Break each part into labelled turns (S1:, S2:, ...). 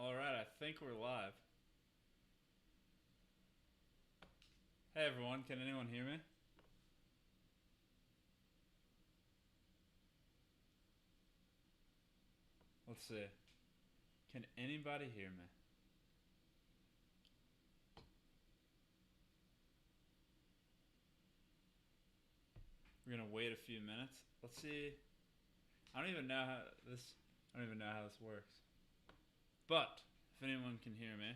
S1: All right, I think we're live. Hey everyone, can anyone hear me? Let's see. Can anybody hear me? We're gonna wait a few minutes. Let's see. I don't even know how this works. But if anyone can hear me,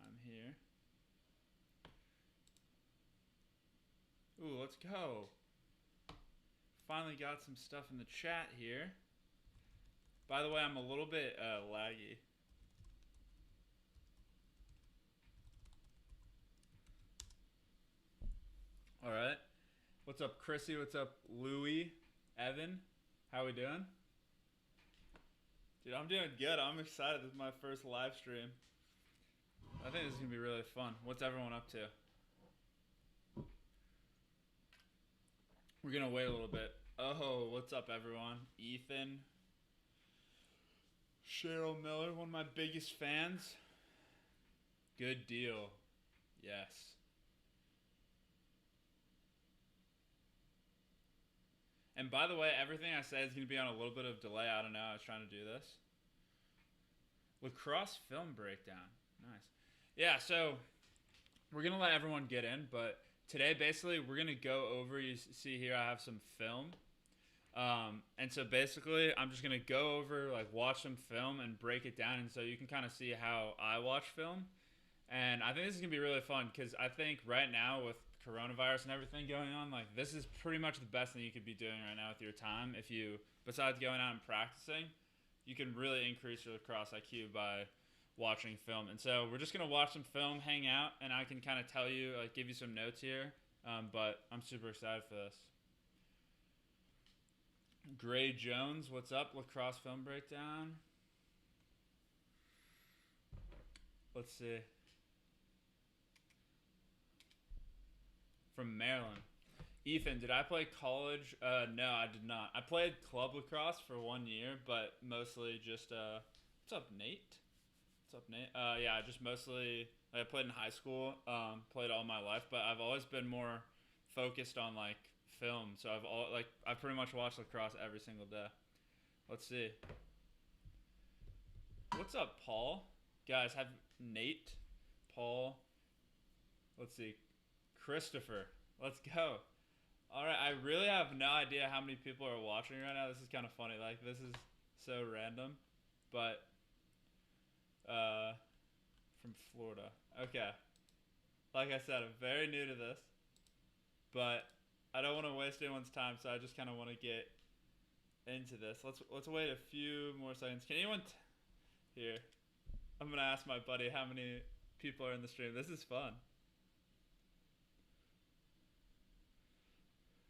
S1: I'm here. Ooh, let's go. Finally got some stuff in the chat here. By the way, I'm a little bit laggy. All right. What's up, Chrissy? What's up, Louie? Evan? How we doing? Dude, I'm doing good. I'm excited. This is my first live stream. I think this is going to be really fun. What's everyone up to? We're going to wait a little bit. Oh, what's up, everyone? Ethan. Cheryl Miller, one of my biggest fans. Good deal. Yes. And by the way, everything I say is going to be on a little bit of delay. I don't know. I was trying to do this. Lacrosse film breakdown. Nice. Yeah, so we're going to let everyone get in, but today basically we're going to go over, you see here I have some film. And so basically I'm just going to go over, like, watch some film and break it down, and so you can kind of see how I watch film. And I think this is going to be really fun because I think right now with coronavirus and everything going on, like, this is pretty much the best thing you could be doing right now with your time. If you, besides going out and practicing, you can really increase your lacrosse IQ by watching film. And so we're just going to watch some film, hang out, and I can kind of tell you, like, give you some notes here. But I'm super excited for this. Gray Jones, what's up? Lacrosse film breakdown. Let's see. From Maryland. Ethan, did I play college? No, I did not. I played club lacrosse for 1 year, but mostly just, what's up, Nate? What's up, Nate? Yeah, just mostly, I played in high school, played all my life, but I've always been more focused on, like, film. So I've pretty much watched lacrosse every single day. Let's see. What's up, Paul? Guys, have Nate, Paul, let's see, Christopher. Let's go. All right, I really have no idea how many people are watching right now. This is kind of funny. Like, this is so random. But, from Florida. Okay. Like I said, I'm very new to this. But I don't want to waste anyone's time, so I just kind of want to get into this. Let's wait a few more seconds. Can anyone here? I'm going to ask my buddy how many people are in the stream. This is fun.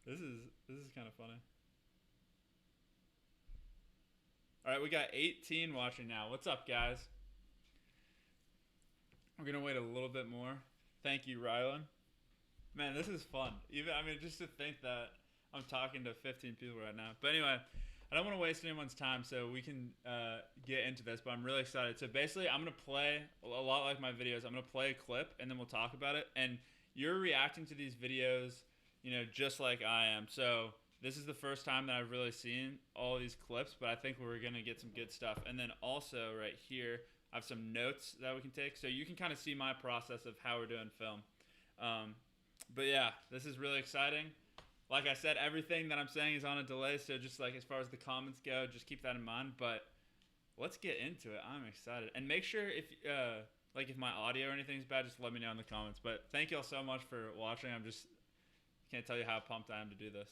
S1: This is kind of funny. All right, we got 18 watching now. What's up, guys? We're going to wait a little bit more. Thank you, Rylan. Man, this is fun. Just to think that I'm talking to 15 people right now. But anyway, I don't want to waste anyone's time, so we can get into this, but I'm really excited. So basically, I'm going to play, a lot like my videos, I'm going to play a clip, and then we'll talk about it. And you're reacting to these videos, you know, just like I am. So this is the first time that I've really seen all these clips, but I think we're going to get some good stuff. And then also right here, I have some notes that we can take. So you can kind of see my process of how we're doing film. But yeah, this is really exciting. Like I said, everything that I'm saying is on a delay, so just like as far as the comments go, just keep that in mind. But let's get into it. I'm excited. And make sure if my audio or anything is bad, just let me know in the comments. But thank you all so much for watching. Can't tell you how pumped I am to do this.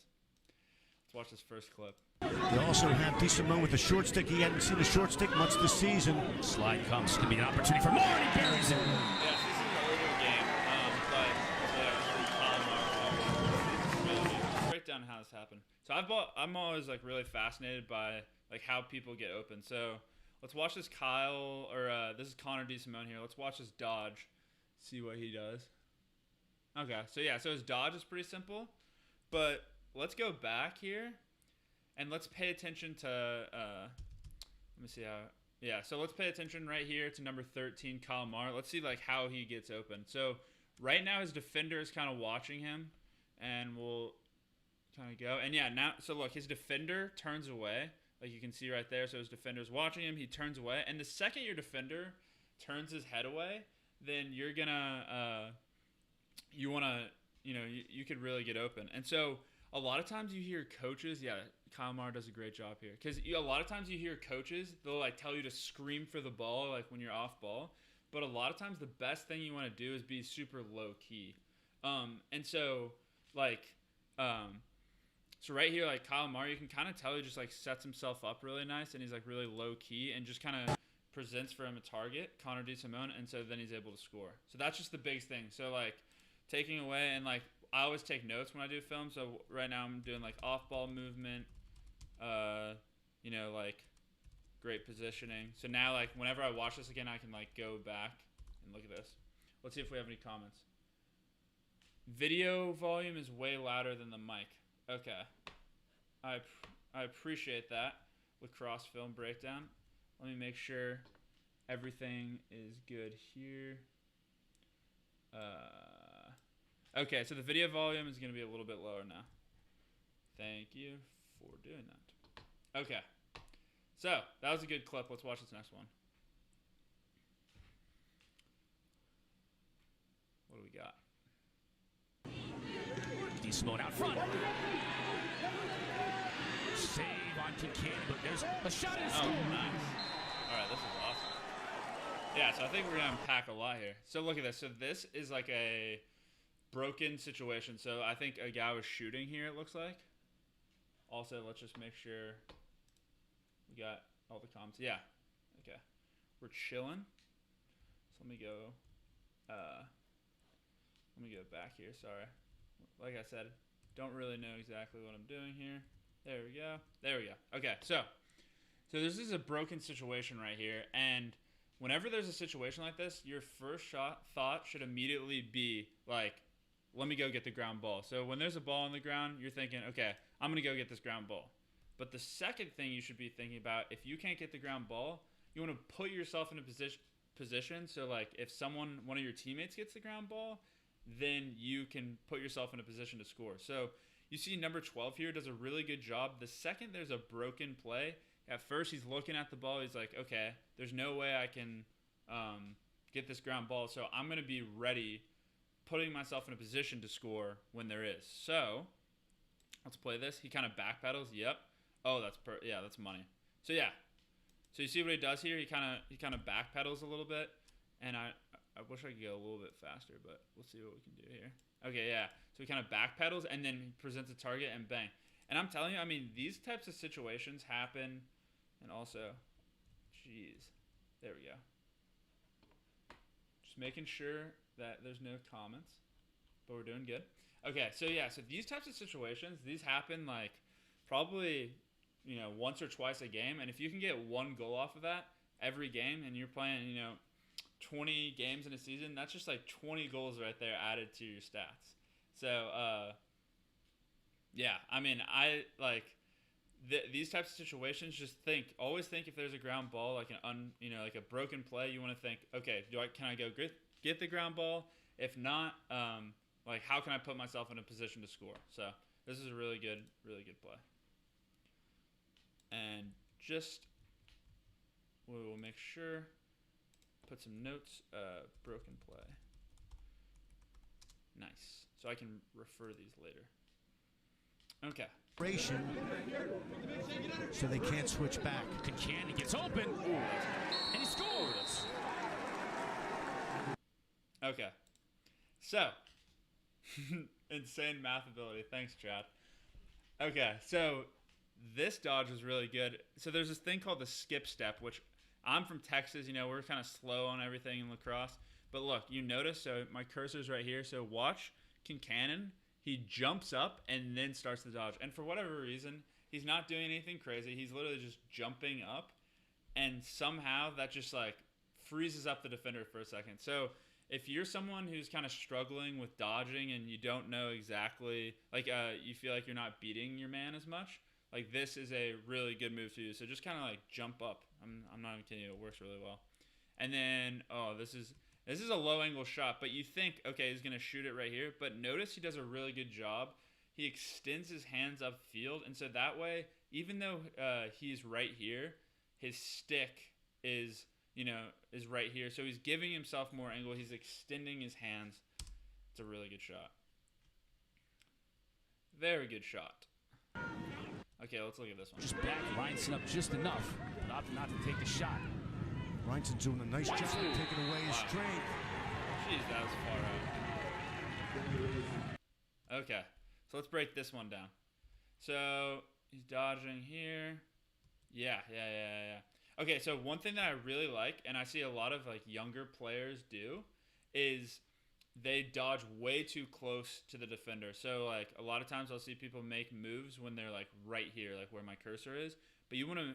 S1: Let's watch this first clip.
S2: We also have DeSimone with the short stick. He hadn't seen the short stick much this season. Slide comes. Could be an opportunity for more, and he buries it.
S1: Yeah, this is an older game, but break down how this happened. So I'm always like really fascinated by like how people get open. So let's watch this Kyle, or this is Connor DeSimone here. Let's watch this dodge, see what he does. Okay, so yeah, so his dodge is pretty simple, but let's go back here, and let's pay attention to, let me see how, Yeah, so let's pay attention right here to number 13, Calamar. Let's see like how he gets open. So right now his defender is kind of watching him, and we'll kind of go. And yeah, now so look, his defender turns away, like you can see right there. So his defender's watching him, he turns away, and the second your defender turns his head away, then you're gonna you want to you could really get open. And so a lot of times you hear coaches, yeah, Kalmar does a great job here, because a lot of times you hear coaches, they'll like tell you to scream for the ball like when you're off ball, but a lot of times the best thing you want to do is be super low key. And so like so right here, like Kalmar, you can kind of tell he just like sets himself up really nice, and he's like really low key and just kind of presents for him a target, Connor DeSimone, and so then he's able to score. So that's just the biggest thing. So like taking away, and like I always take notes when I do film. So right now I'm doing like off ball movement, like great positioning. So now like whenever I watch this again, I can like go back and look at this. Let's see if we have any comments. Video volume is way louder than the mic. Okay, I appreciate that. Lacrosse film breakdown. Let me make sure everything is good here. Okay, so the video volume is going to be a little bit lower now. Thank you for doing that. Okay, so that was a good clip. Let's watch this next one. What do we got?
S2: DeSimone out front. Save on Kincaid, but there's a shot in score.
S1: Oh, nice. All right, this is awesome. Yeah, so I think we're going to unpack a lot here. So look at this. So this is like a broken situation. So I think a guy was shooting here, it looks like. Also, let's just make sure we got all the comments. Yeah. Okay. We're chilling. So let me go back here. Sorry. Like I said, don't really know exactly what I'm doing here. There we go. There we go. Okay, so this is a broken situation right here, and whenever there's a situation like this, your first thought should immediately be like, let me go get the ground ball. So when there's a ball on the ground, you're thinking, okay, I'm going to go get this ground ball. But the second thing you should be thinking about, if you can't get the ground ball, you want to put yourself in a position so like if one of your teammates gets the ground ball, then you can put yourself in a position to score. So you see number 12 here does a really good job. The second there's a broken play, at first he's looking at the ball. He's like, okay, there's no way I can get this ground ball, so I'm going to be ready, putting myself in a position to score when there is. So let's play this. He kind of backpedals. Yep. Oh, that's money. So yeah. So you see what he does here? He kind of backpedals a little bit, and I wish I could go a little bit faster, but we'll see what we can do here. Okay, yeah. So he kind of backpedals and then he presents a target and bang. And I'm telling you, I mean, these types of situations happen. And also, jeez, there we go. Just making sure that there's no comments, but we're doing good. Okay, so yeah, so these types of situations, these happen like probably, once or twice a game. And if you can get one goal off of that every game, and you're playing, 20 games in a season, that's just like 20 goals right there added to your stats. So, yeah, I mean, I like these types of situations. Just always think if there's a ground ball, like like a broken play, you want to think, okay, can I go get the ground ball? If not, like how can I put myself in a position to score? So this is a really good play. And just we will make sure. Put some notes, broken play. Nice. So I can refer these later. Okay.
S2: So they can't switch back. Kincaid gets open. Ooh, and he scores.
S1: Okay. So, insane math ability. Thanks, Chad. Okay, so this dodge was really good. So there's this thing called the skip step, which I'm from Texas, we're kind of slow on everything in lacrosse. But look, you notice, so my cursor's right here. So watch Kincannon. He jumps up and then starts the dodge. And for whatever reason, he's not doing anything crazy. He's literally just jumping up. And somehow that just like freezes up the defender for a second. So if you're someone who's kind of struggling with dodging and you don't know exactly, like you feel like you're not beating your man as much, like this is a really good move to use. So just kind of like jump up. I'm not even kidding you. It works really well. And then, this is a low angle shot, but you think, okay, he's gonna shoot it right here. But notice he does a really good job. He extends his hands upfield, and so that way, even though he's right here, his stick is right here. So he's giving himself more angle. He's extending his hands. It's a really good shot. Very good shot. Okay, let's look at this one.
S2: Just back, Ryanson up just enough, but opted not to take the shot. Ryanson's doing a nice job taking away his strength.
S1: Jeez, that was far out. Okay, so let's break this one down. So he's dodging here. Yeah. Okay, so one thing that I really like, and I see a lot of like younger players do, is they dodge way too close to the defender. So like a lot of times I'll see people make moves when they're like right here, like where my cursor is. But you want to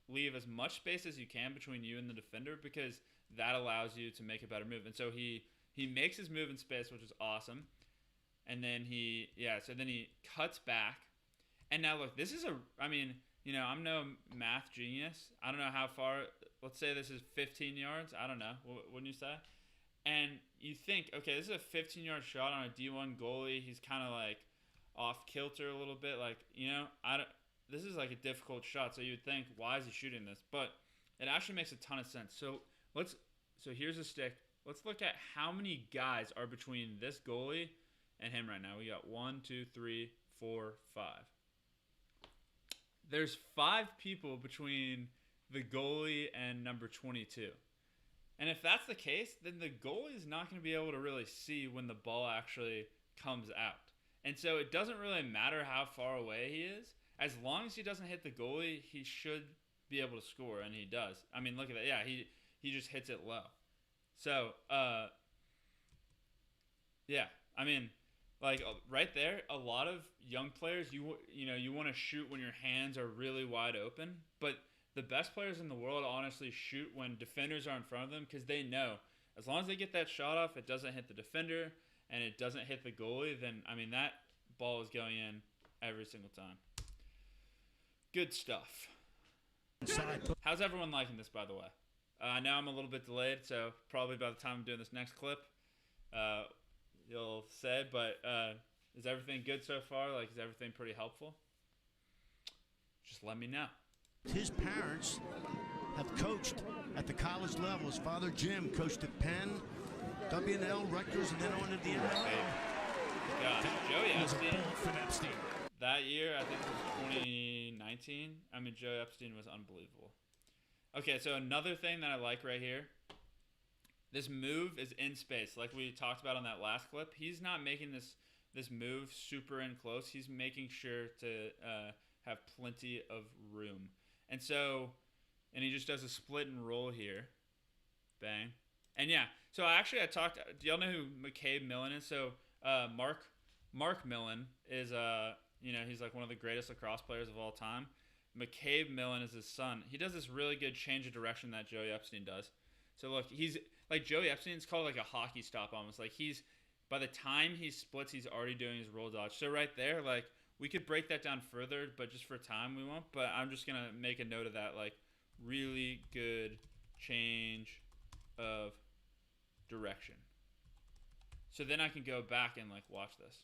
S1: leave as much space as you can between you and the defender, because that allows you to make a better move. And so he makes his move in space, which is awesome. And then he cuts back. And now look, this is I'm no math genius. I don't know how far. Let's say this is 15 yards. I don't know. Wouldn't you say? And you think, okay, this is a 15-yard shot on a D1 goalie. He's kind of like off kilter a little bit. Like, this is like a difficult shot. So you would think, why is he shooting this? But it actually makes a ton of sense. So here's a stick. Let's look at how many guys are between this goalie and him right now. We got 1, 2, 3, 4, 5. There's 5 people between the goalie and number 22. And if that's the case, then the goalie is not going to be able to really see when the ball actually comes out. And so it doesn't really matter how far away he is. As long as he doesn't hit the goalie, he should be able to score, and he does. I mean, look at that. Yeah, he just hits it low. So, yeah. I mean, like right there, a lot of young players, you want to shoot when your hands are really wide open, but the best players in the world honestly shoot when defenders are in front of them, because they know as long as they get that shot off, it doesn't hit the defender and it doesn't hit the goalie, then, I mean, that ball is going in every single time. Good stuff. How's everyone liking this, by the way? I know I'm a little bit delayed, so probably by the time I'm doing this next clip, you'll say, but is everything good so far? Like, is everything pretty helpful? Just let me know.
S2: His parents have coached at the college level. His father, Jim, coached at Penn, W&L, Rutgers, and then on to the NFL.
S1: Gosh, Joey Epstein. That year, I think it was 2019. I mean, Joey Epstein was unbelievable. Okay, so another thing that I like right here, this move is in space. Like we talked about on that last clip, he's not making this move super in close. He's making sure to have plenty of room. And so, and he just does a split and roll here. Bang. And yeah, so I talked, do y'all know who McCabe Millen is? So Mark Millen is, he's like one of the greatest lacrosse players of all time. McCabe Millen is his son. He does this really good change of direction that Joey Epstein does. So look, he's like Joey Epstein. It's called like a hockey stop almost. Like by the time he splits, he's already doing his roll dodge. So right there, like we could break that down further, but just for time we won't. But I'm just gonna make a note of that. Like really good change of direction. So then I can go back and like watch this.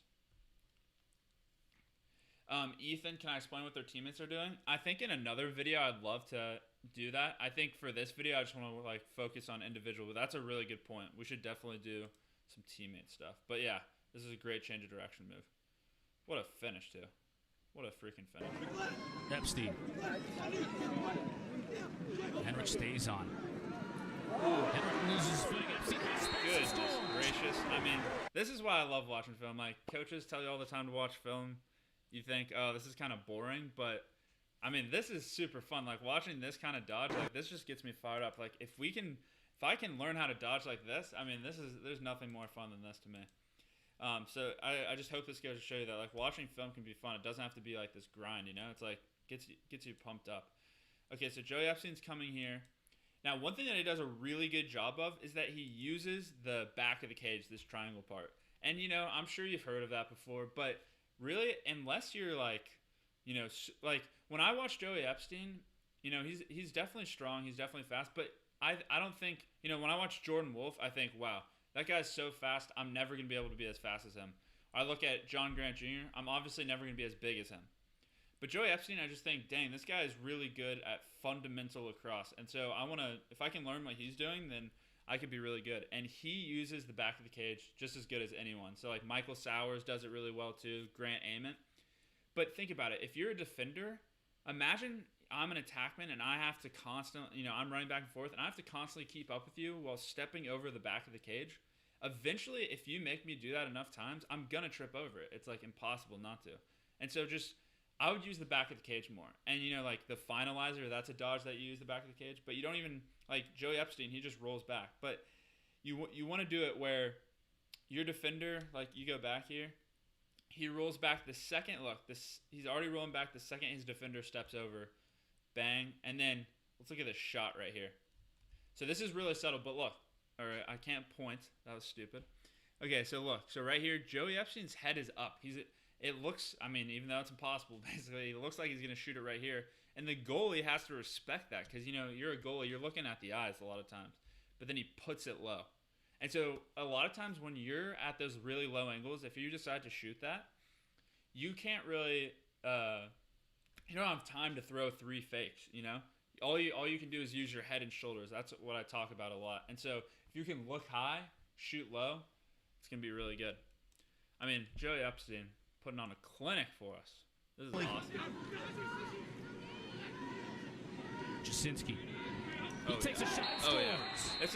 S1: Ethan, can I explain what their teammates are doing? I think in another video I'd love to do that. I think for this video I just want to like focus on individual, but that's a really good point. We should definitely do some teammate stuff. But yeah, this is a great change of direction move. What a finish too. What a freaking finish.
S2: Epstein. Henrik stays on.
S1: Ooh.
S2: Henrik loses footing. Epstein has space.
S1: Goodness gracious. I mean, this is why I love watching film. Like coaches tell you all the time to watch film. You think, oh, this is kind of boring, but I mean, this is super fun. Like watching this kind of dodge, like this just gets me fired up. Like if I can learn how to dodge like this, I mean, there's nothing more fun than this to me. So I just hope this goes to show you that like watching film can be fun. It doesn't have to be like this grind, you know? It's like gets you pumped up. Okay, so Joey Epstein's coming here. Now, one thing that he does a really good job of is that he uses the back of the cage, this triangle part. And I'm sure you've heard of that before, but really, unless you're like Like when I watch Joey Epstein, he's definitely strong, he's definitely fast, but I don't think, when I watch Jordan Wolf, I think, wow, that guy's so fast, I'm never going to be able to be as fast as him. I look at John Grant Jr., I'm obviously never going to be as big as him. But Joey Epstein, I just think, dang, this guy is really good at fundamental lacrosse. And so if I can learn what he's doing, then I could be really good. And he uses the back of the cage just as good as anyone. So like Michael Sowers does it really well too, Grant Ament. But think about it. If you're a defender, imagine I'm an attackman and I have to constantly, I'm running back and forth and I have to constantly keep up with you while stepping over the back of the cage. Eventually, if you make me do that enough times, I'm going to trip over it. It's like impossible not to. And so I would use the back of the cage more. And, like the finalizer, that's a dodge that you use the back of the cage. But you don't even, like Joey Epstein, he just rolls back. But you want to do it where your defender, like you go back here, he rolls back the second, he's already rolling back the second his defender steps over. Bang. And then, let's look at this shot right here. So this is really subtle, but look. All right, I can't point. That was stupid. Okay, so look. So right here, Joey Epstein's head is up. It looks, even though it's impossible, basically, it looks like he's going to shoot it right here. And the goalie has to respect that because, you're a goalie. You're looking at the eyes a lot of times. But then he puts it low. And so a lot of times when you're at those really low angles, if you decide to shoot that, you can't really, you don't have time to throw 3 fakes, All you can do is use your head and shoulders. That's what I talk about a lot. And so if you can look high, shoot low, it's going to be really good. Joey Epstein putting on a clinic for us. This is awesome.
S3: Jasinski. He takes a shot and scores.
S1: Yeah.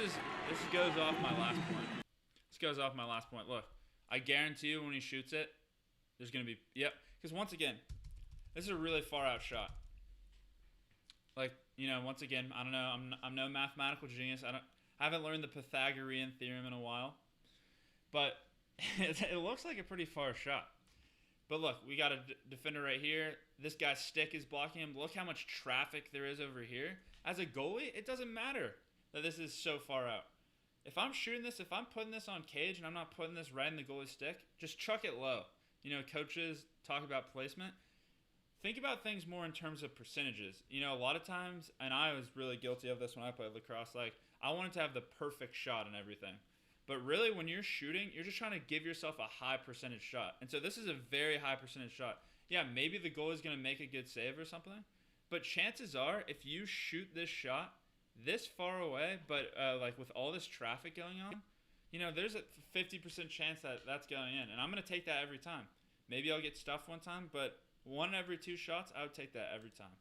S1: This goes off my last point. This goes off my last point. Look, I guarantee you when he shoots it, there's going to be, because once again, this is a really far out shot. Like, once again, I don't know. I'm no mathematical genius. I haven't learned the Pythagorean theorem in a while. But it looks like a pretty far shot. But look, we got a defender right here. This guy's stick is blocking him. Look how much traffic there is over here. As a goalie, it doesn't matter that this is so far out. If I'm shooting this, if I'm putting this on cage and I'm not putting this right in the goalie's stick, just chuck it low. Coaches talk about placement. Think about things more in terms of percentages. A lot of times, and I was really guilty of this when I played lacrosse, like, I wanted to have the perfect shot and everything. But really, when you're shooting, you're just trying to give yourself a high percentage shot. And so this is a very high percentage shot. Yeah, maybe the goalie's going to make a good save or something. But chances are, if you shoot this shot this far away, but like with all this traffic going on, there's a 50% chance that that's going in. And I'm going to take that every time. Maybe I'll get stuffed one time, but 1 every 2 shots, I would take that every time.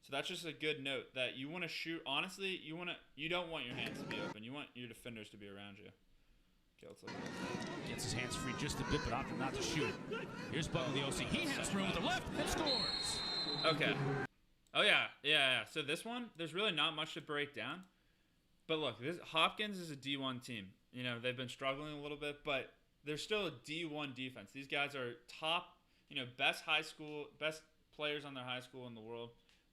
S1: So that's just a good note that you want to shoot. Honestly, you don't want your hands to be open. You want your defenders to be around you. Okay, let's look at this.
S3: Gets his hands free just a bit, but opted not to shoot. Here's Bugliosi. He has room with the left and scores.
S1: Okay. Oh, yeah. So this one, there's really not much to break down. But look, Hopkins is a D1 team. They've been struggling a little bit, but they're still a D1 defense. These guys are top, best players on their high school in the world.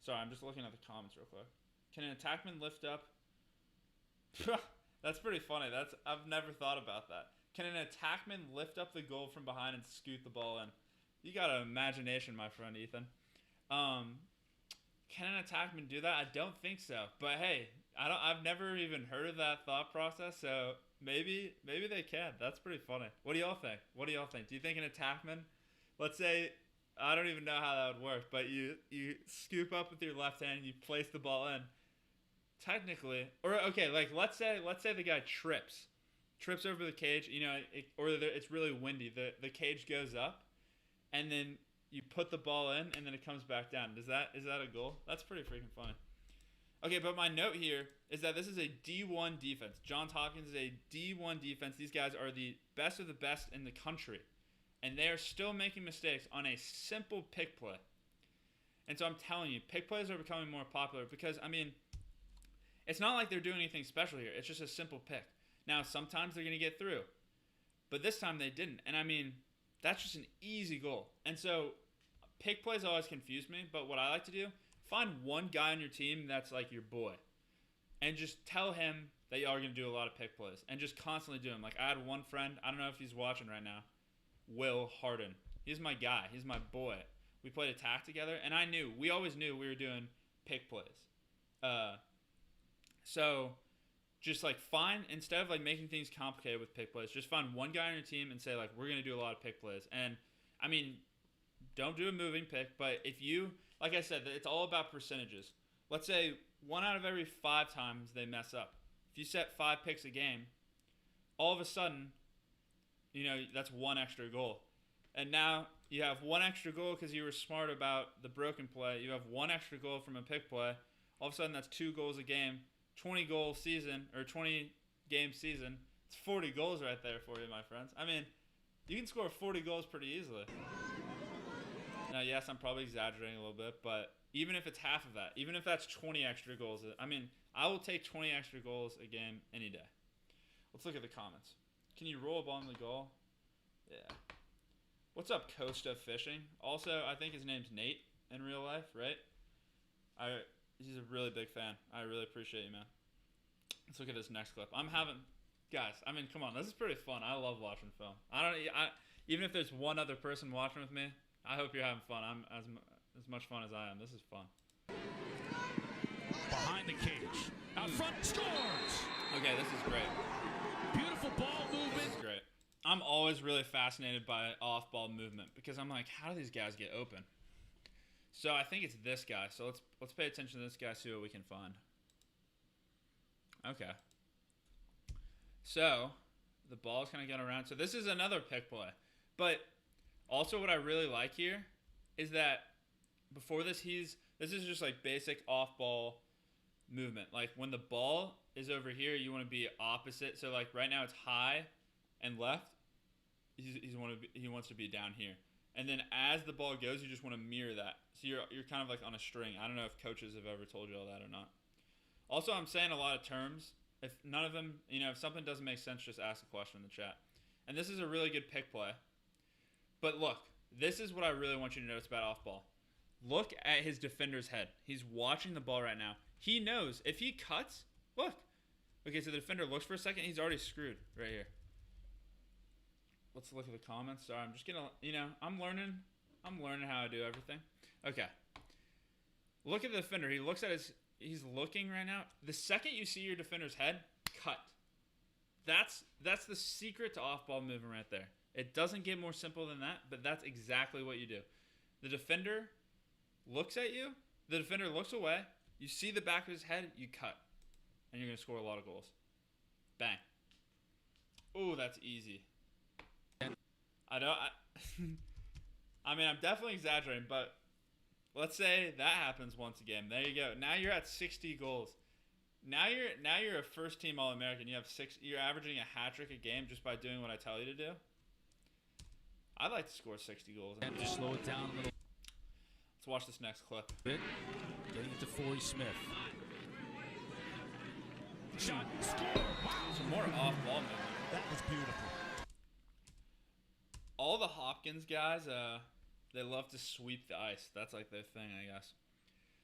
S1: Sorry, I'm just looking at the comments real quick. Can an attackman lift up? That's pretty funny. I've never thought about that. Can an attackman lift up the goal from behind and scoot the ball in? You got an imagination, my friend Ethan. Can an attackman do that? I don't think so. But hey, I've never even heard of that thought process. So maybe they can. That's pretty funny. What do y'all think? Do you think an attackman? Let's say, I don't even know how that would work, but you scoop up with your left hand, you place the ball in. Technically, or okay, like let's say the guy trips over the cage, or it's really windy. The cage goes up, and then you put the ball in, and then it comes back down. Is that a goal? That's pretty freaking funny. Okay, but my note here is that this is a D1 defense. Johns Hopkins is a D1 defense. These guys are the best of the best in the country. And they are still making mistakes on a simple pick play. And so I'm telling you, pick plays are becoming more popular because, it's not like they're doing anything special here. It's just a simple pick. Now, sometimes they're going to get through. But this time they didn't. And that's just an easy goal. And so pick plays always confuse me. But what I like to do, find one guy on your team that's like your boy. And just tell him that you are going to do a lot of pick plays. And just constantly do them. Like I had one friend, I don't know if he's watching right now, Will Harden. He's my guy. He's my boy. we played attack together, and we always knew we were doing pick plays. So just like instead of like making things complicated with pick plays, just find one guy on your team and say like, we're going to do a lot of pick plays. And I mean, don't do a moving pick, but if you, like I said, it's all about percentages. Let's say 1 out of every 5 times they mess up. If you set 5 picks a game, all of a sudden, that's 1 extra goal. And now you have 1 extra goal because you were smart about the broken play. You have 1 extra goal from a pick play. All of a sudden, that's 2 goals a game. 20-goal season, or 20-game season. It's 40 goals right there for you, my friends. I mean, you can score 40 goals pretty easily. Now, yes, I'm probably exaggerating a little bit, but even if it's half of that, even if that's 20 extra goals, I mean, I will take 20 extra goals a game any day. Let's look at the comments. Can you roll a ball in the goal? Yeah. What's up, Costa Fishing? Also, I think his name's Nate in real life, right? He's a really big fan. I really appreciate you, man. Let's look at this next clip. Guys, I mean, come on. This is pretty fun. I love watching film. Even if there's one other person watching with me, I hope you're having fun. I'm as much fun as I am. This is fun.
S3: Behind the cage. Out front, scores!
S1: Okay, this is great.
S3: Beautiful ball movement.
S1: This is great. I'm always really fascinated by off-ball movement because I'm like, how do these guys get open? So I think it's this guy. So let's pay attention to this guy, see what we can find. Okay. So the ball's kind of going around. So this is another pick play. But also what I really like here is that before this, this is just like basic off-ball movement. Like when the ball is over here, you want to be opposite. So like right now it's high and left. He wants to be down here. And then as the ball goes, you just want to mirror that. So you're kind of like on a string. I don't know if coaches have ever told you all that or not. Also, I'm saying a lot of terms. If none of them, if something doesn't make sense, just ask a question in the chat. And this is a really good pick play. But look, this is what I really want you to notice about off ball. Look at his defender's head. He's watching the ball right now. He knows if he cuts, look. Okay, so the defender looks for a second. He's already screwed right here. Let's look at the comments. Sorry, I'm just gonna, I'm learning how to do everything. Okay. Look at the defender. He looks at he's looking right now. The second you see your defender's head, cut. That's the secret to off-ball movement right there. It doesn't get more simple than that, but that's exactly what you do. The defender looks at you. The defender looks away. You see the back of his head, you cut. And you're going to score a lot of goals. Bang. Ooh, that's easy. I know. I mean, I'm definitely exaggerating, but let's say that happens once again. There you go. Now you're at 60 goals. Now you're a first-team All-American. You're averaging a hat trick a game just by doing what I tell you to do. I'd like to score 60 goals.
S3: And just slow it down a little.
S1: Let's watch this next clip.
S3: Getting it to Forey Smith. Shot, score! Wow!
S1: Some more off-ball movement.
S2: That was beautiful.
S1: All the Hopkins guys, they love to sweep the ice. That's like their thing, I guess.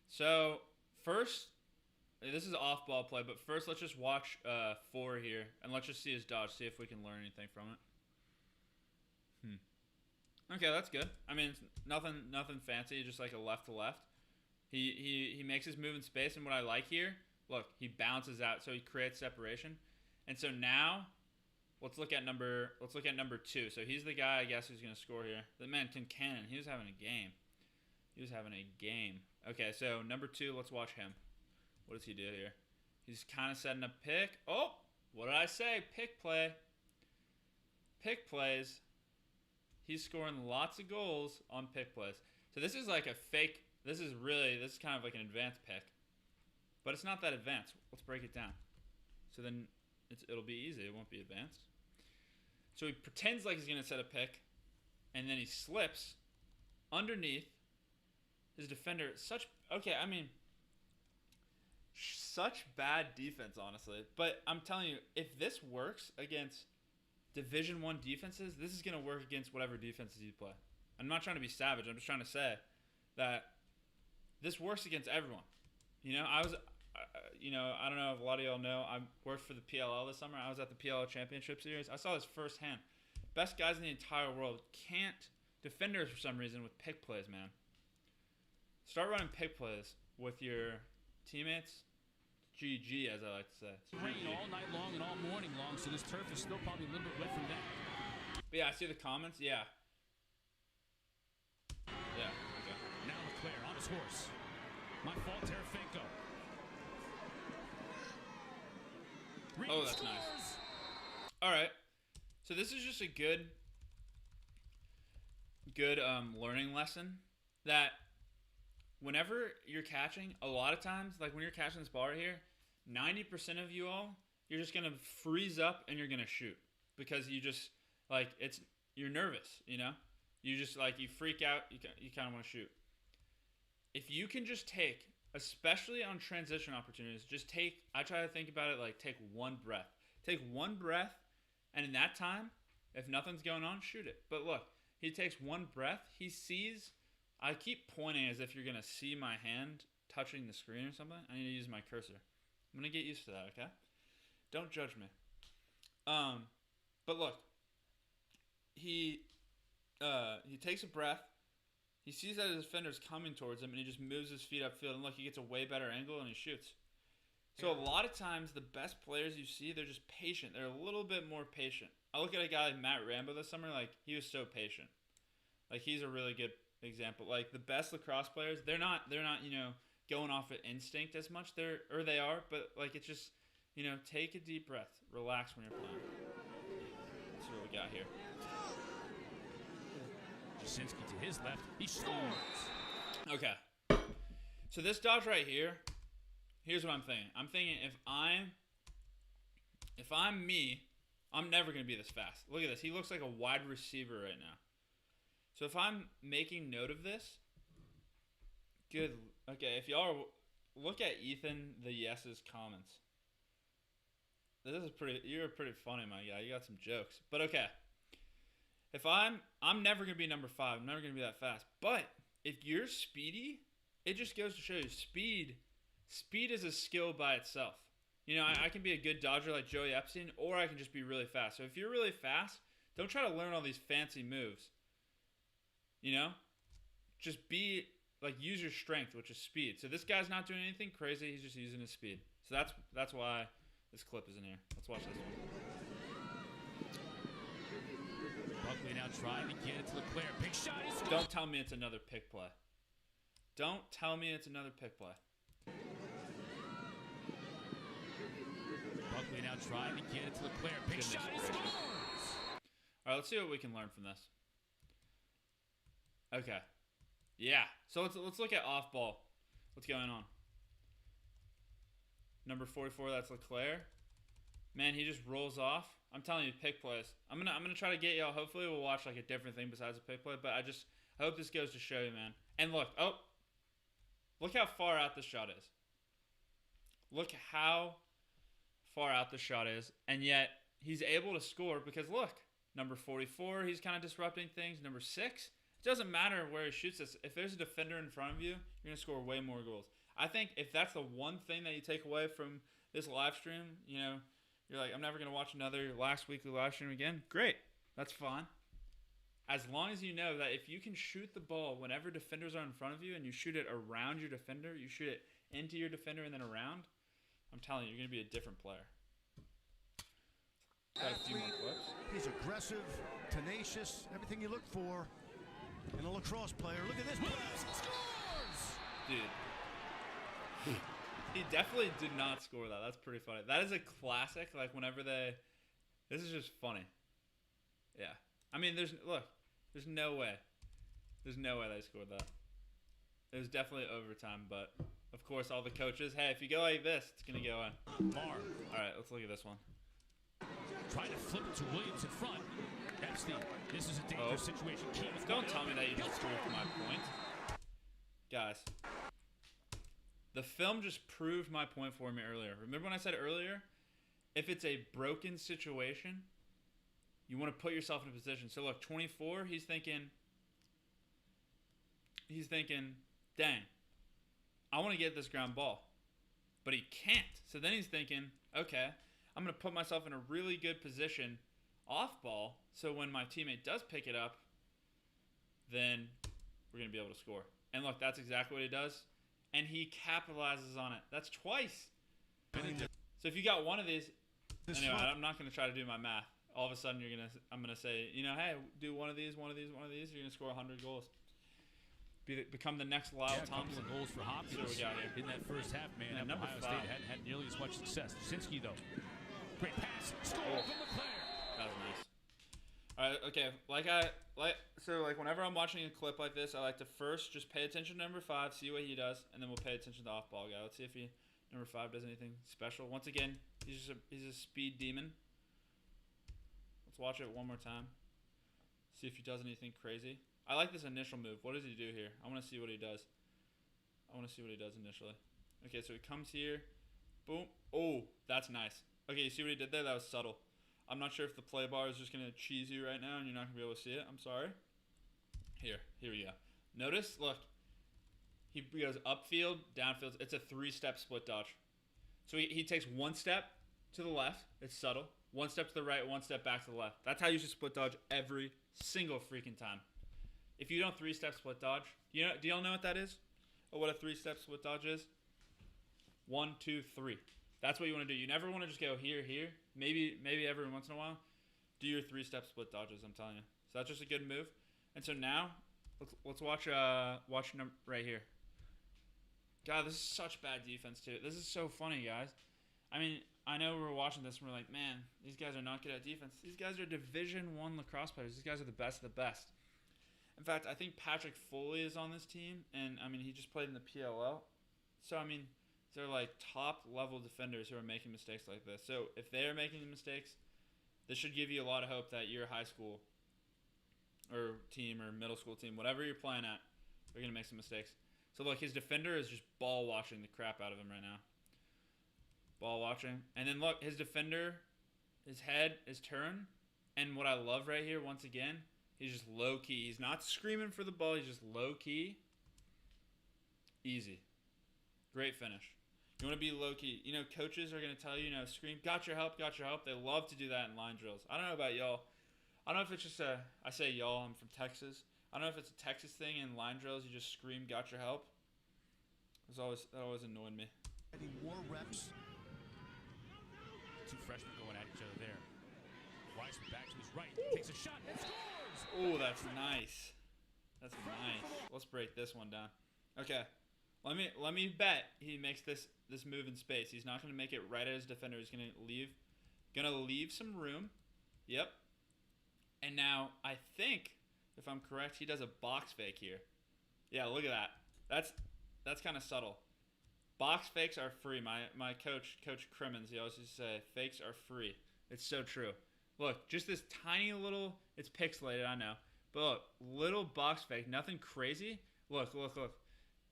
S1: So, first, this is an off-ball play, but first let's just watch Four here, and let's just see his dodge, see if we can learn anything from it. Okay, that's good. I mean, it's nothing fancy, just like a left to left. He makes his move in space, and what I like here, look, he bounces out, so he creates separation. And so now, let's look at number 2. So he's the guy, I guess, who's going to score here. The man, Cannon, he was having a game. Okay, so number 2, let's watch him. What does he do here? He's kind of setting a pick. Oh, what did I say? Pick play. Pick plays. He's scoring lots of goals on pick plays. So this is like a fake. This is kind of like an advanced pick. But it's not that advanced. Let's break it down. So then it'll be easy. It won't be advanced. So he pretends like he's going to set a pick. And then he slips underneath his defender. Such bad defense, honestly. But I'm telling you, if this works against Division I defenses, this is going to work against whatever defenses you play. I'm not trying to be savage. I'm just trying to say that this works against everyone. I don't know if a lot of y'all know, I worked for the PLL this summer. I was at the PLL Championship Series. I saw this firsthand. Best guys in the entire world can't defenders for some reason with pick plays, man. Start running pick plays with your teammates. GG, as I like to say.
S3: Rain all night long and all morning long, so this turf is still probably a little bit wet from that.
S1: But yeah, I see the comments. Yeah. Yeah. Okay.
S3: Now Leclerc on his horse. My fault, Tarafinko.
S1: Oh, that's nice. All right. So this is just a good learning lesson that whenever you're catching, a lot of times, like when you're catching this ball right here, 90% of you all, you're just going to freeze up and you're going to shoot because you just, like, you're nervous, you know? You just, like, you freak out, you kind of want to shoot. If you can just take, especially on transition opportunities, I try to think about it like take one breath. Take one breath, and in that time, if nothing's going on, shoot it. But look, he takes one breath, he sees, I keep pointing as if you're going to see my hand touching the screen or something. I need to use my cursor. I'm going to get used to that, okay? Don't judge me. But look, he takes a breath. He sees that his defender's coming towards him, and he just moves his feet upfield. And look, he gets a way better angle, and he shoots. So a lot of times, the best players you see, they're just patient. They're a little bit more patient. I look at a guy like Matt Rambo this summer. Like, he was so patient. Like, he's a really good example. Like, the best lacrosse players, they're not going off of instinct as much. They are, but like, it's just, take a deep breath, relax when you're playing. That's what we got here.
S3: Jasinski to his left, he scores.
S1: Okay, so this dodge right here, here's what I'm thinking. I'm thinking if I'm me, I'm never gonna be this fast. Look at this. He looks like a wide receiver right now. So if I'm making note of this, good. Okay, if y'all look at Ethan the Yes's comments. You're pretty funny, my guy. You got some jokes. But okay. If I'm never going to be number 5. I'm never going to be that fast. But if you're speedy, it just goes to show you speed is a skill by itself. I can be a good dodger like Joey Epstein, or I can just be really fast. So if you're really fast, don't try to learn all these fancy moves. Just use your strength, which is speed. So this guy's not doing anything crazy. He's just using his speed. So that's why this clip is in here. Let's watch this one.
S3: Buckley now trying to get it to Leclerc. Big shot.
S1: Don't tell me it's another pick play. Don't tell me it's another pick play.
S3: Buckley now trying to get it to Leclerc. Big shot. He scores.
S1: All right, let's see what we can learn from this. Okay. Yeah. So let's look at off ball. What's going on? Number 44, that's Leclerc. Man, he just rolls off. I'm telling you, pick plays. I'm gonna try to get y'all. Hopefully, we'll watch like a different thing besides a pick play. But I hope this goes to show you, man. And look how far out this shot is. Look how far out the shot is, and yet he's able to score because look, number 44, he's kind of disrupting things. Number 6, it doesn't matter where he shoots this. If there's a defender in front of you, you're gonna score way more goals. I think if that's the one thing that you take away from this live stream, you're like, I'm never going to watch another last weekly live stream again. Great. That's fine. As long as you know that if you can shoot the ball whenever defenders are in front of you and you shoot it around your defender, you shoot it into your defender and then around, I'm telling you, you're going to be a different player. Got a few more clips.
S2: He's aggressive, tenacious, everything you look for in a lacrosse player. Look at this.
S3: Scores!
S1: Dude. He definitely did not score that. That's pretty funny. That is a classic. Like, this is just funny. Yeah. I mean, there's no way. There's no way they scored that. It was definitely overtime, but, of course, all the coaches, hey, if you go like this, it's going to go in.
S3: Marr.
S1: All right, let's look at this one.
S3: Trying to flip it to Williams in front. Epstein, this is a dangerous situation.
S1: Don't tell me that you just scored for my point. Guys. The film just proved my point for me earlier. Remember when I said earlier, if it's a broken situation, you want to put yourself in a position. So look, 24, he's thinking, dang, I want to get this ground ball. But he can't. So then he's thinking, okay, I'm going to put myself in a really good position off ball, so when my teammate does pick it up, then we're going to be able to score. And look, that's exactly what he does. And he capitalizes on it. That's twice. So if you got one of these, anyway, I'm not going to try to do my math. All of a sudden, I'm going to say, hey, do one of these, one of these, one of these. You're going to score 100 goals. Become the next Lyle Thompson.
S3: A couple of goals for Hopkins.
S1: What we got here.
S3: In that first half, man.
S1: And
S3: Ohio State hadn't had nearly as much success. Sinski, though. Great pass. Score from LeClaire.
S1: That was nice. All right, okay. So whenever I'm watching a clip like this, I like to first just pay attention to number 5, see what he does, and then we'll pay attention to the off-ball guy. Let's see if number 5 does anything special. Once again, he's a speed demon. Let's watch it one more time. See if he does anything crazy. I like this initial move. What does he do here? I want to see what he does. I want to see what he does initially. Okay, so he comes here. Boom. Oh, that's nice. Okay, you see what he did there? That was subtle. I'm not sure if the play bar is just going to cheese you right now and you're not going to be able to see it. I'm sorry. Here we go. Notice, look. He goes upfield, downfield. It's a 3-step split dodge. So he takes 1 step to the left. It's subtle. 1 step to the right, 1 step back to the left. That's how you should split dodge every single freaking time. If you don't 3-step split dodge, do y'all know what that is? Or what a 3-step split dodge is? 1, 2, 3. That's what you want to do. You never want to just go here. Maybe every once in a while, do your 3-step split dodges. I'm telling you. So that's just a good move. And so now, let's watch number right here. God, this is such bad defense too. This is so funny, guys. I mean, I know we're watching this and we're like, man, these guys are not good at defense. These guys are Division I lacrosse players. These guys are the best of the best. In fact, I think Patrick Foley is on this team, and I mean, he just played in the PLL. So I mean, they're like top-level defenders who are making mistakes like this. So if they're making mistakes, this should give you a lot of hope that your high school or team or middle school team, whatever you're playing at, they're going to make some mistakes. So look, his defender is just ball watching the crap out of him right now. Ball watching. And then look, his defender, his head is turned. And what I love right here, once again, he's just low-key. He's not screaming for the ball. He's just low-key. Easy. Great finish. You want to be low-key. You know, coaches are going to tell you, scream, got your help, got your help. They love to do that in line drills. I don't know about y'all. I don't know if it's just I say y'all, I'm from Texas. I don't know if it's a Texas thing in line drills. You just scream, got your help. That always annoyed me.
S2: Getting more reps.
S3: 2 freshmen going at each other there. Weissman back to his right. Takes a shot and scores.
S1: Oh, that's nice. That's nice. Let's break this one down. Okay. Let me bet he makes this move in space. He's not going to make it right at his defender. He's going to leave some room. Yep. And now I think, if I'm correct, he does a box fake here. Yeah, look at that. That's kind of subtle. Box fakes are free. My Coach Crimmins, he always used to say, fakes are free. It's so true. Look, just this tiny little, it's pixelated, I know. But look, little box fake, nothing crazy. Look.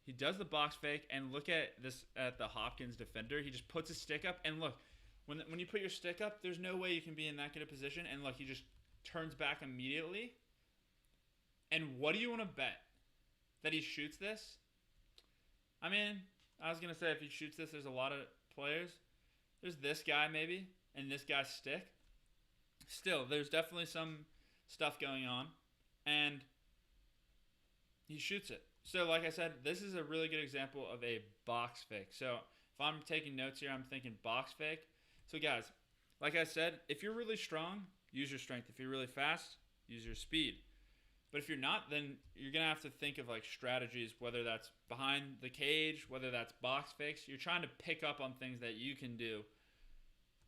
S1: He does the box fake, and look at this at the Hopkins defender. He just puts his stick up, and look, when you put your stick up, there's no way you can be in that good a position. And look, he just turns back immediately. And what do you want to bet? That he shoots this? I mean, I was going to say if he shoots this, there's a lot of players. There's this guy maybe, and this guy's stick. Still, there's definitely some stuff going on. And he shoots it. So like I said, this is a really good example of a box fake. So if I'm taking notes here, I'm thinking box fake. So guys, like I said, if you're really strong, use your strength. If you're really fast, use your speed. But if you're not, then you're going to have to think of like strategies, whether that's behind the cage, whether that's box fakes. You're trying to pick up on things that you can do.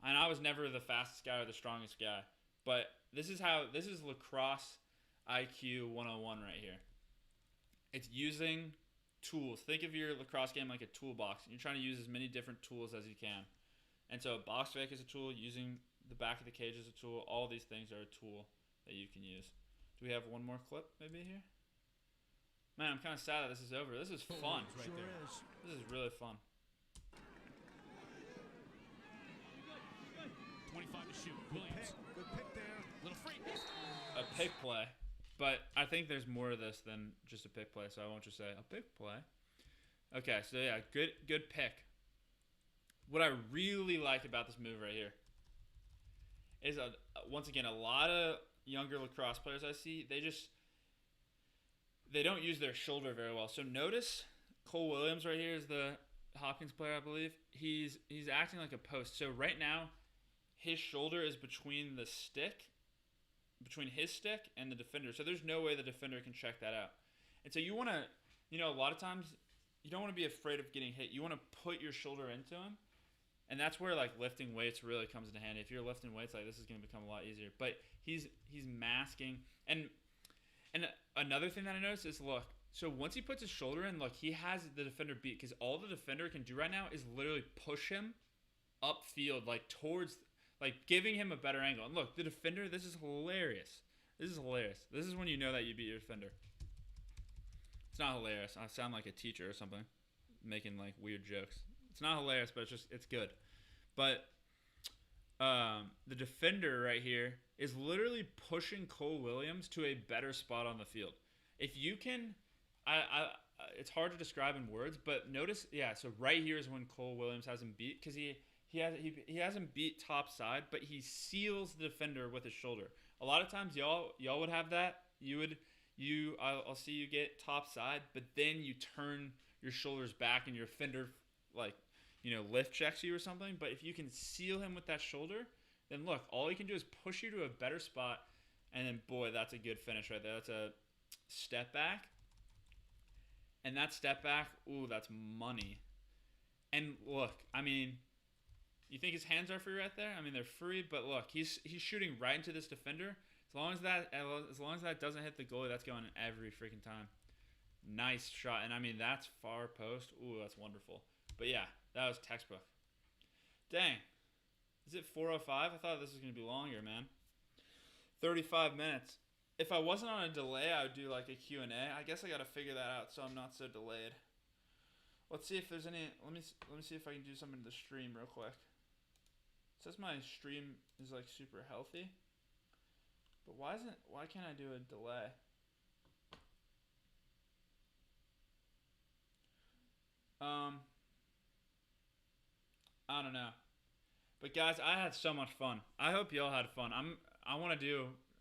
S1: And I was never the fastest guy or the strongest guy. But this is lacrosse IQ 101 right here. It's using tools. Think of your lacrosse game like a toolbox. You're trying to use as many different tools as you can. And so box fake is a tool. Using the back of the cage is a tool. All these things are a tool that you can use. Do we have one more clip maybe here? Man, I'm kind of sad that this is over. This is fun.
S2: Sure is.
S1: This is really fun.
S3: 25 to shoot. Williams.
S2: Good pick there.
S3: Little free.
S1: A pick play. But I think there's more to this than just a pick play, so I won't just say a pick play. Okay, so yeah, good pick. What I really like about this move right here is, once again, a lot of younger lacrosse players I see, they don't use their shoulder very well. So notice Cole Williams right here is the Hopkins player, I believe. He's acting like a post. So right now, his shoulder is between his stick and the defender. So there's no way the defender can check that out. And so you want to, a lot of times you don't want to be afraid of getting hit. You want to put your shoulder into him. And that's where like lifting weights really comes into handy. If you're lifting weights, like this is going to become a lot easier. But he's masking. And another thing that I noticed is, look, so once he puts his shoulder in, look, he has the defender beat, because all the defender can do right now is literally push him upfield, like towards, like giving him a better angle. And look, the defender, this is hilarious. This is when you know that you beat your defender. It's not hilarious. I sound like a teacher or something, making like weird jokes. It's not hilarious, but it's good. But the defender right here is literally pushing Cole Williams to a better spot on the field. If you can, it's hard to describe in words, but notice, so right here is when Cole Williams has him beat, because he has him beat top side, but he seals the defender with his shoulder. A lot of times y'all would have that. I'll see you get top side, but then you turn your shoulders back and your defender lift checks you or something. But if you can seal him with that shoulder, then look, all he can do is push you to a better spot, and then boy, that's a good finish right there. That's a step back, and that step back, ooh, that's money. And look, I mean, you think his hands are free right there? I mean, they're free, but look, he's shooting right into this defender. As long as that doesn't hit the goalie, that's going every freaking time. Nice shot, and I mean, that's far post. Ooh, that's wonderful. But yeah, that was textbook. Dang. Is it 4:05? I thought this was going to be longer, man. 35 minutes. If I wasn't on a delay, I would do like a Q&A. I guess I got to figure that out so I'm not so delayed. Let's see if there's any. Let me see if I can do something to the stream real quick. It says my stream is like super healthy. But why can't I do a delay? I don't know. But guys, I had so much fun. I hope y'all had fun.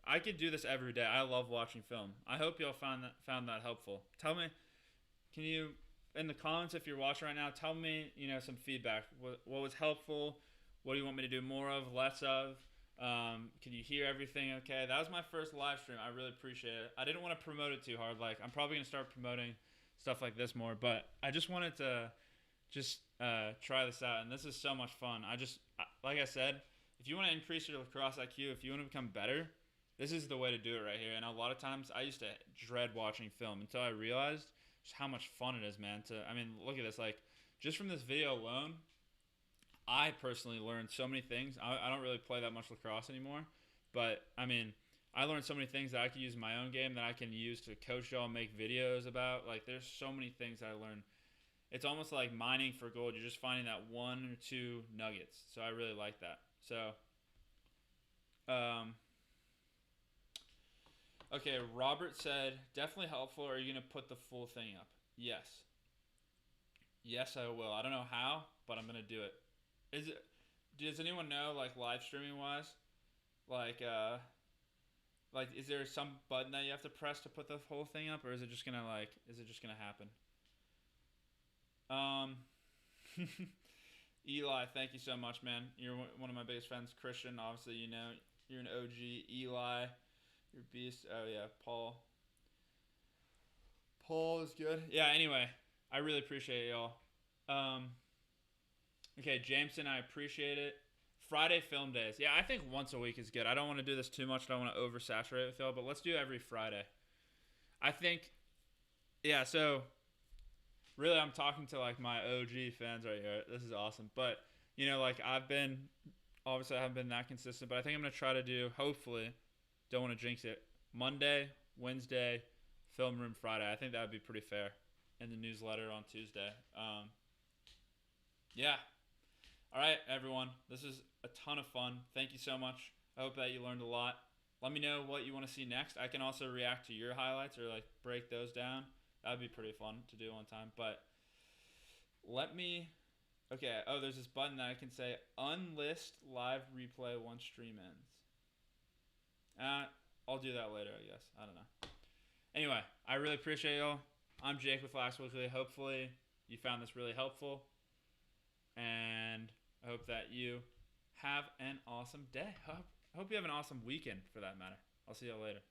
S1: I could do this every day. I love watching film. I hope y'all found that helpful. Tell me, can you, in the comments if you're watching right now, tell me, some feedback. What was helpful? What do you want me to do more of, less of? Can you hear everything okay? That was my first live stream. I really appreciate it. I didn't want to promote it too hard. Like, I'm probably going to start promoting stuff like this more, but I just wanted to try this out, and this is so much fun. Like I said, if you want to increase your lacrosse IQ, if you want to become better, this is the way to do it right here. And a lot of times I used to dread watching film until I realized just how much fun it is, man. Look at this. Like, just from this video alone, I personally learned so many things. I don't really play that much lacrosse anymore, but I mean, I learned so many things that I could use in my own game that I can use to coach y'all and make videos about. Like, there's so many things that I learned. It's almost like mining for gold. You're just finding that one or two nuggets. So I really like that. So, okay, Robert said, definitely helpful. Are you going to put the full thing up? Yes. Yes, I will. I don't know how, but I'm going to do it. Does anyone know, like, live streaming wise? Like, is there some button that you have to press to put the whole thing up, or is it just going to happen? Eli, thank you so much, man. You're one of my biggest fans. Christian, obviously, you're an OG. Eli, you're a beast. Oh yeah, Paul is good. Yeah, anyway, I really appreciate y'all. Okay, Jameson, I appreciate it. Friday film days. Yeah, I think once a week is good. I don't want to do this too much. I don't want to oversaturate with y'all, but let's do every Friday. I think, yeah, so really, I'm talking to, like, my OG fans right here. This is awesome. But, like, I haven't been that consistent. But I think I'm going to try to do, hopefully, don't want to jinx it, Monday, Wednesday, film room Friday. I think that would be pretty fair. And the newsletter on Tuesday. Yeah. All right, everyone. This is a ton of fun. Thank you so much. I hope that you learned a lot. Let me know what you want to see next. I can also react to your highlights or, like, break those down. That would be pretty fun to do one time. But okay. Oh, there's this button that I can say unlist live replay once stream ends. I'll do that later, I guess. I don't know. Anyway, I really appreciate y'all. I'm Jake with Lax Weekly. Hopefully you found this really helpful. And I hope that you have an awesome day. I hope you have an awesome weekend for that matter. I'll see y'all later.